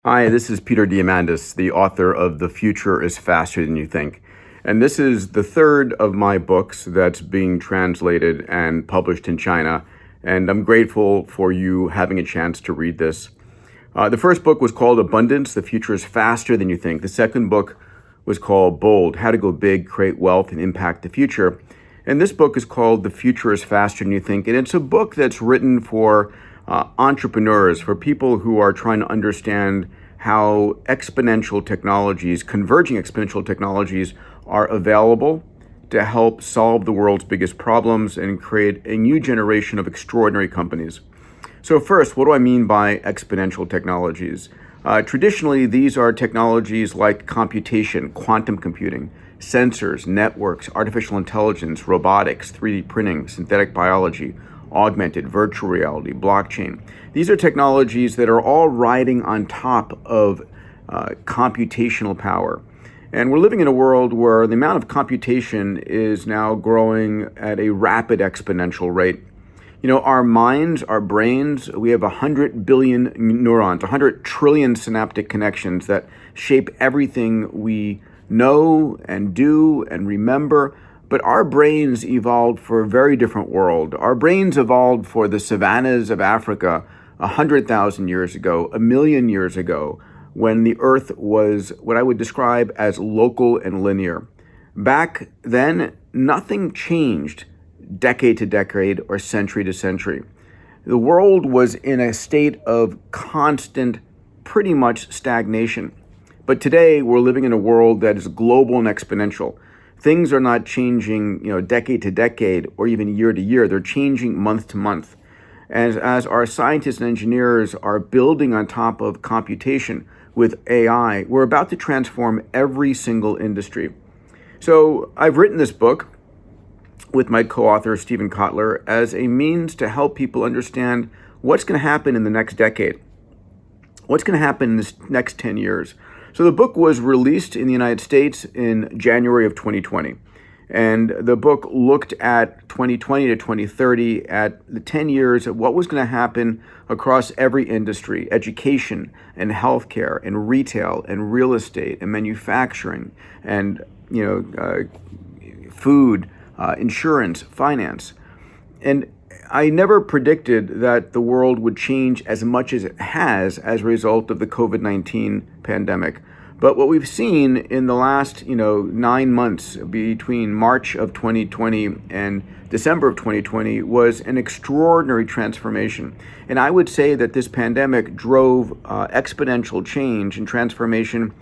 Hi, this is Peter Diamandis, the author of The Future is Faster Than You Think. And this is the third of my books that's being translated and published in China. And I'm grateful for you having a chance to read this. The first book was called Abundance, The Future is Faster Than You Think. The second book was called Bold, How to Go Big, Create Wealth, and Impact the Future. And this book is called The Future is Faster Than You Think. And it's a book that's written for entrepreneurs, for people who are trying to understand how exponential technologies, converging exponential technologies, are available to help solve the world's biggest problems and create a new generation of extraordinary companies. So first, what do I mean by exponential technologies? Traditionally, these are technologies like computation, quantum computing, sensors, networks, artificial intelligence, robotics, 3D printing, synthetic biology, augmented, virtual reality, blockchain. These are technologies that are all riding on top of computational power. And we're living in a world where the amount of computation is now growing at a rapid exponential rate. You know, our minds, our brains, we have 100 billion neurons, 100 trillion synaptic connections that shape everything we know and do and remember. But our brains evolved for a very different world. Our brains evolved for the savannas of Africa 100,000 years ago, 1,000,000 years ago, when the earth was what I would describe as local and linear. Back then, nothing changed decade to decade or century to century. The world was in a state of constant, pretty much stagnation. But today, we're living in a world that is global and exponential. Things are not changing, decade to decade or even year to year. They're changing month to month. As our scientists and engineers are building on top of computation with AI, we're about to transform every single industry. So I've written this book with my co-author, Stephen Kotler, as a means to help people understand what's going to happen in the next decade. What's going to happen in this next 10 years? So the book was released in the United States in January of 2020. And the book looked at 2020 to 2030, at the 10 years of what was going to happen across every industry: education and healthcare and retail and real estate and manufacturing and food, insurance, finance. And I never predicted that the world would change as much as it has as a result of the COVID-19 pandemic. But what we've seen in the last, 9 months between March of 2020 and December of 2020 was an extraordinary transformation. And I would say that this pandemic drove exponential change and transformation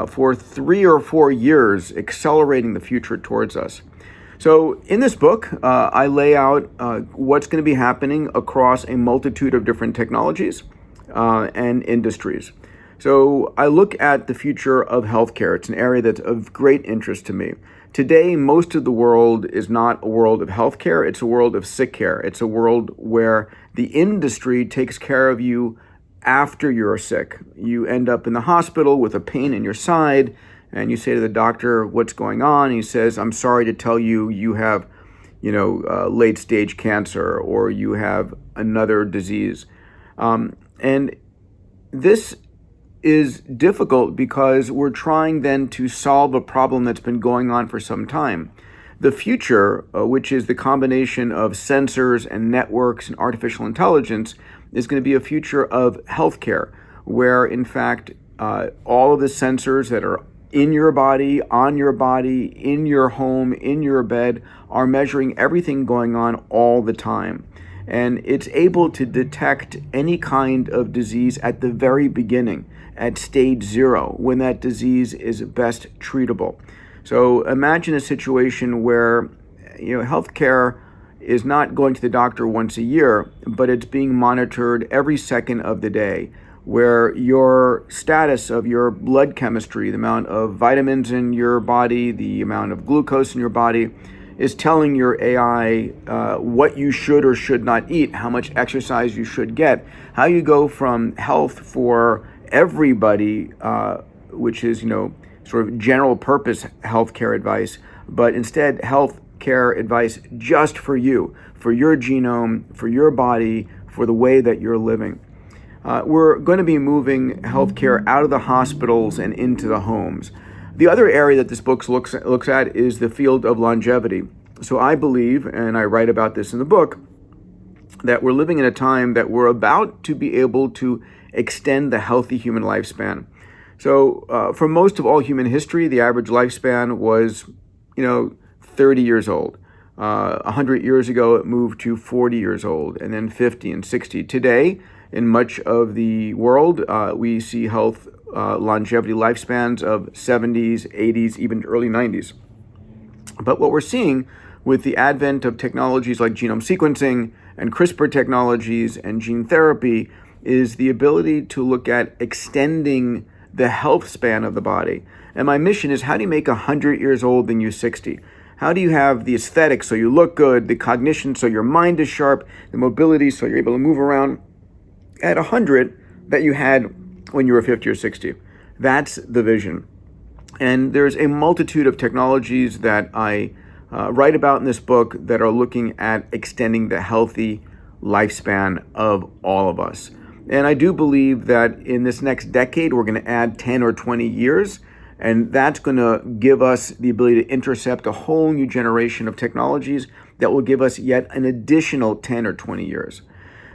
for 3 or 4 years, accelerating the future towards us. So in this book, I lay out what's going to be happening across a multitude of different technologies and industries. So I look at the future of healthcare. It's an area that's of great interest to me. Today, most of the world is not a world of healthcare. It's a world of sick care. It's a world where the industry takes care of you after you're sick. You end up in the hospital with a pain in your side, and you say to the doctor, "What's going on?" And he says, "I'm sorry to tell you, you have, late stage cancer, or you have another disease." And this is difficult because we're trying then to solve a problem that's been going on for some time. The future, which is the combination of sensors and networks and artificial intelligence, is going to be a future of healthcare, where in fact, all of the sensors that are in your body, on your body, in your home, in your bed, are measuring everything going on all the time. And it's able to detect any kind of disease at the very beginning, at stage 0, when that disease is best treatable. So imagine a situation where, healthcare is not going to the doctor once a year, but it's being monitored every second of the day, where your status of your blood chemistry, the amount of vitamins in your body, the amount of glucose in your body, is telling your AI what you should or should not eat, how much exercise you should get, how you go from health for everybody, which is, sort of general purpose healthcare advice, but instead healthcare advice just for you, for your genome, for your body, for the way that you're living. we're going to be moving healthcare out of the hospitals and into the homes. The other area that this book looks at is the field of longevity. So I believe, and I write about this in the book, that we're living in a time that we're about to be able to extend the healthy human lifespan. So for most of all human history, the average lifespan was, 30 years old. 100 years ago, it moved to 40 years old, and then 50 and 60. Today, in much of the world, we see health longevity lifespans of 70s, 80s, even early 90s. But what we're seeing with the advent of technologies like genome sequencing and CRISPR technologies and gene therapy is the ability to look at extending the health span of the body. And my mission is, how do you make 100 years old than you 60? How do you have the aesthetics so you look good, the cognition so your mind is sharp, the mobility so you're able to move around at 100 that you had when you were 50 or 60? That's the vision. And there's a multitude of technologies that I write about in this book that are looking at extending the healthy lifespan of all of us. And I do believe that in this next decade, we're going to add 10 or 20 years, and that's going to give us the ability to intercept a whole new generation of technologies that will give us yet an additional 10 or 20 years.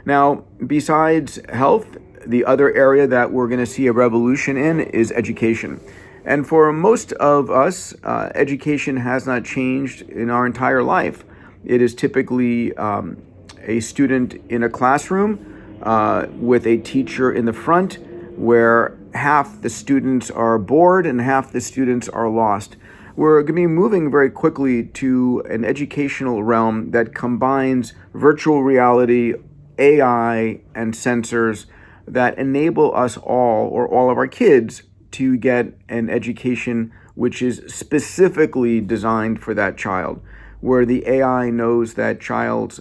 Now, besides health, the other area that we're going to see a revolution in is education. And for most of us, education has not changed in our entire life. It is typically a student in a classroom with a teacher in the front, where half the students are bored and half the students are lost. We're going to be moving very quickly to an educational realm that combines virtual reality, AI, and sensors that enable us all, or all of our kids, to get an education which is specifically designed for that child, where the AI knows that child's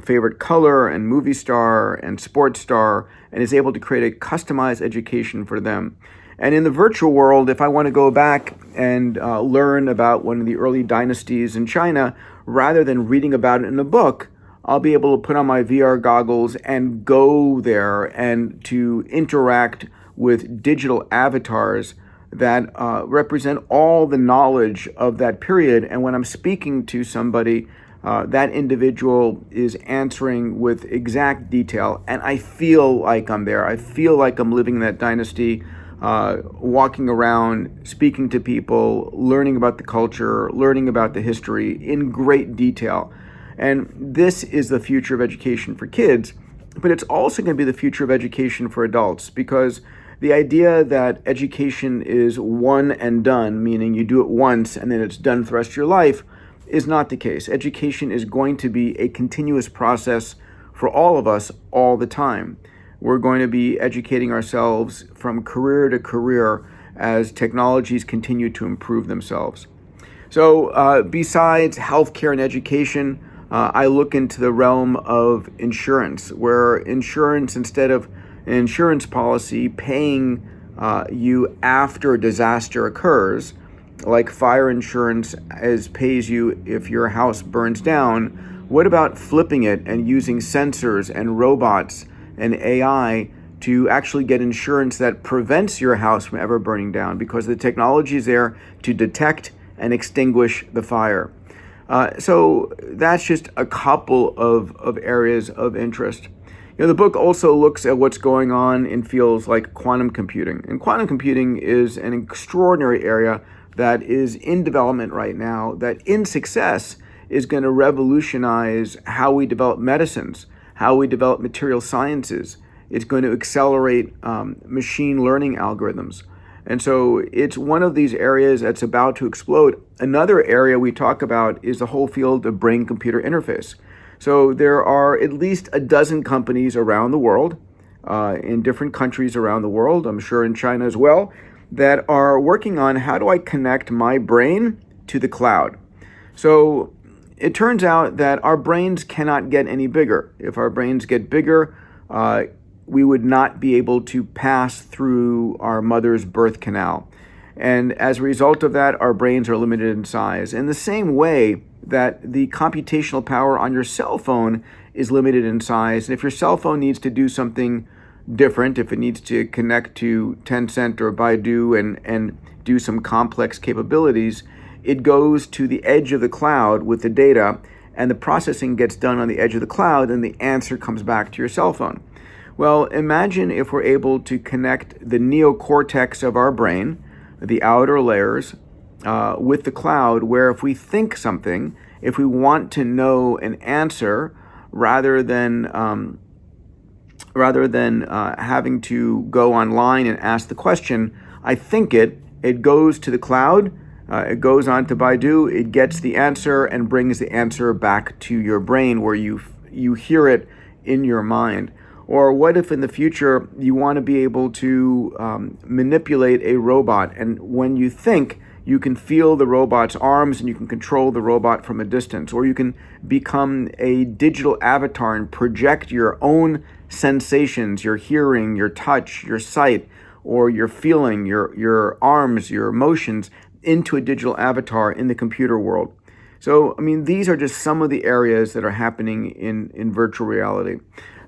favorite color and movie star and sports star, and is able to create a customized education for them. And in the virtual world, if I want to go back and learn about one of the early dynasties in China, rather than reading about it in a book, I'll be able to put on my VR goggles and go there and to interact with digital avatars that represent all the knowledge of that period. And when I'm speaking to somebody, that individual is answering with exact detail, and I feel like I'm there. I feel like I'm living in that dynasty, walking around, speaking to people, learning about the culture, learning about the history in great detail. And this is the future of education for kids, but it's also going to be the future of education for adults, because the idea that education is one and done, meaning you do it once and then it's done for the rest of your life, is not the case. Education is going to be a continuous process for all of us all the time. We're going to be educating ourselves from career to career as technologies continue to improve themselves. So besides healthcare and education, I look into the realm of insurance, where insurance, instead of an insurance policy paying you after a disaster occurs, like fire insurance pays you if your house burns down, what about flipping it and using sensors and robots and AI to actually get insurance that prevents your house from ever burning down, because the technology is there to detect and extinguish the fire? So that's just a couple of areas of interest. The book also looks at what's going on in fields like quantum computing. And quantum computing is an extraordinary area that is in development right now, that in success is going to revolutionize how we develop medicines, how we develop material sciences. It's going to accelerate machine learning algorithms. And so it's one of these areas that's about to explode. Another area we talk about is the whole field of brain-computer interface. So there are at least a dozen companies around the world, in different countries around the world, I'm sure in China as well, that are working on how do I connect my brain to the cloud. So it turns out that our brains cannot get any bigger. If our brains get bigger, we would not be able to pass through our mother's birth canal. And as a result of that, our brains are limited in size. In the same way that the computational power on your cell phone is limited in size. And if your cell phone needs to do something different, if it needs to connect to Tencent or Baidu and do some complex capabilities, it goes to the edge of the cloud with the data, and the processing gets done on the edge of the cloud, and the answer comes back to your cell phone. Well, imagine if we're able to connect the neocortex of our brain, the outer layers, with the cloud, where if we think something, if we want to know an answer, rather than having to go online and ask the question, I think it goes to the cloud, it goes on to Baidu, it gets the answer and brings the answer back to your brain where you hear it in your mind. Or what if in the future you want to be able to manipulate a robot, and when you think, you can feel the robot's arms and you can control the robot from a distance, or you can become a digital avatar and project your own sensations, your hearing, your touch, your sight, or your feeling, your arms, your emotions into a digital avatar in the computer world. So, I mean, these are just some of the areas that are happening in virtual reality.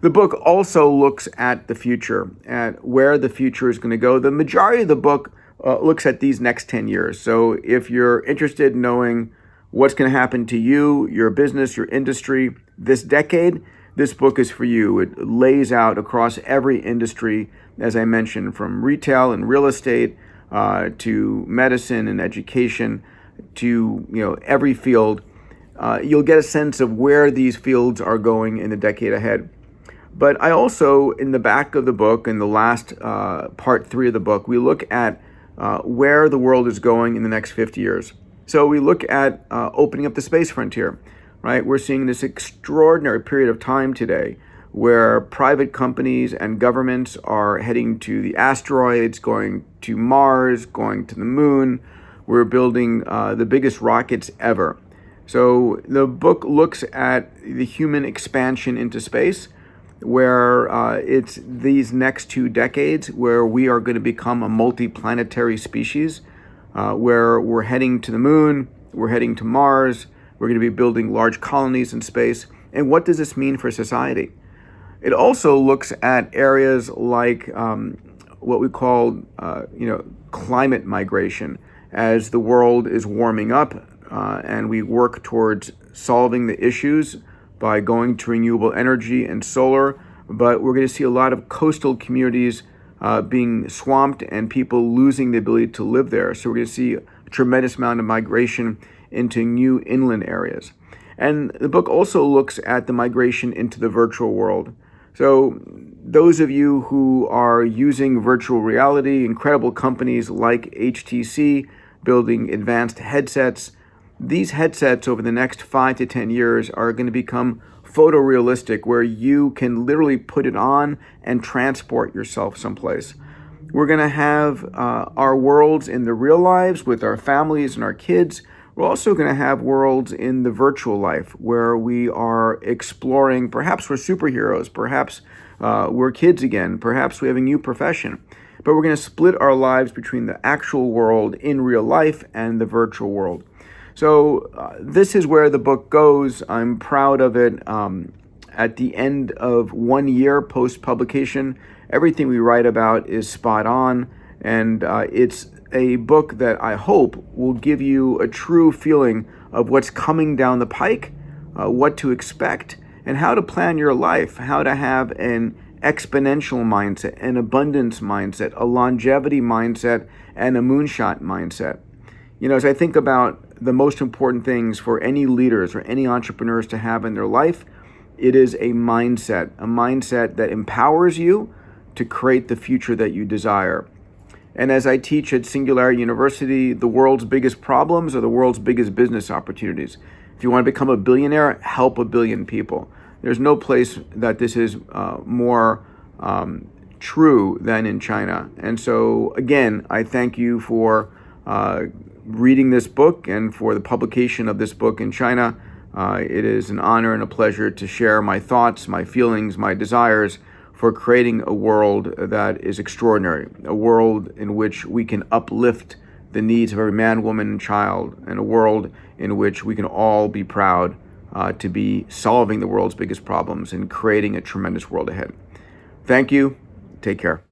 The book also looks at the future, at where the future is going to go. The majority of the book looks at these next 10 years. So if you're interested in knowing what's going to happen to you, your business, your industry this decade, this book is for you. It lays out across every industry, as I mentioned, from retail and real estate to medicine and education to every field. You'll get a sense of where these fields are going in the decade ahead. But I also, in the back of the book, in the last part 3 of the book, we look at where the world is going in the next 50 years. So we look at opening up the space frontier, right? We're seeing this extraordinary period of time today where private companies and governments are heading to the asteroids, going to Mars, going to the moon. We're building the biggest rockets ever. So the book looks at the human expansion into space, where it's these next 2 decades where we are going to become a multi-planetary species, where we're heading to the moon, we're heading to Mars, we're going to be building large colonies in space. And what does this mean for society? It also looks at areas like what we call climate migration, as the world is warming up and we work towards solving the issues by going to renewable energy and solar, but we're going to see a lot of coastal communities being swamped and people losing the ability to live there. So we're going to see a tremendous amount of migration into new inland areas. And the book also looks at the migration into the virtual world. So those of you who are using virtual reality, incredible companies like HTC building advanced headsets, these headsets over the next 5 to 10 years are going to become photorealistic, where you can literally put it on and transport yourself someplace. We're going to have our worlds in the real lives with our families and our kids. We're also going to have worlds in the virtual life where we are exploring. Perhaps we're superheroes, perhaps we're kids again, perhaps we have a new profession. But we're going to split our lives between the actual world in real life and the virtual world. So this is where the book goes. I'm proud of it. At the end of 1 year post-publication, everything we write about is spot on, and it's a book that I hope will give you a true feeling of what's coming down the pike, what to expect, and how to plan your life, how to have an exponential mindset, an abundance mindset, a longevity mindset, and a moonshot mindset. As I think about the most important things for any leaders or any entrepreneurs to have in their life, it is a mindset that empowers you to create the future that you desire. And as I teach at Singularity University, the world's biggest problems are the world's biggest business opportunities. If you want to become a billionaire, help 1 billion people. There's no place that this is more true than in China. And so, again, I thank you for reading this book and for the publication of this book in China. It is an honor and a pleasure to share my thoughts, my feelings, my desires for creating a world that is extraordinary, a world in which we can uplift the needs of every man, woman, and child, and a world in which we can all be proud to be solving the world's biggest problems and creating a tremendous world ahead. Thank you. Take care.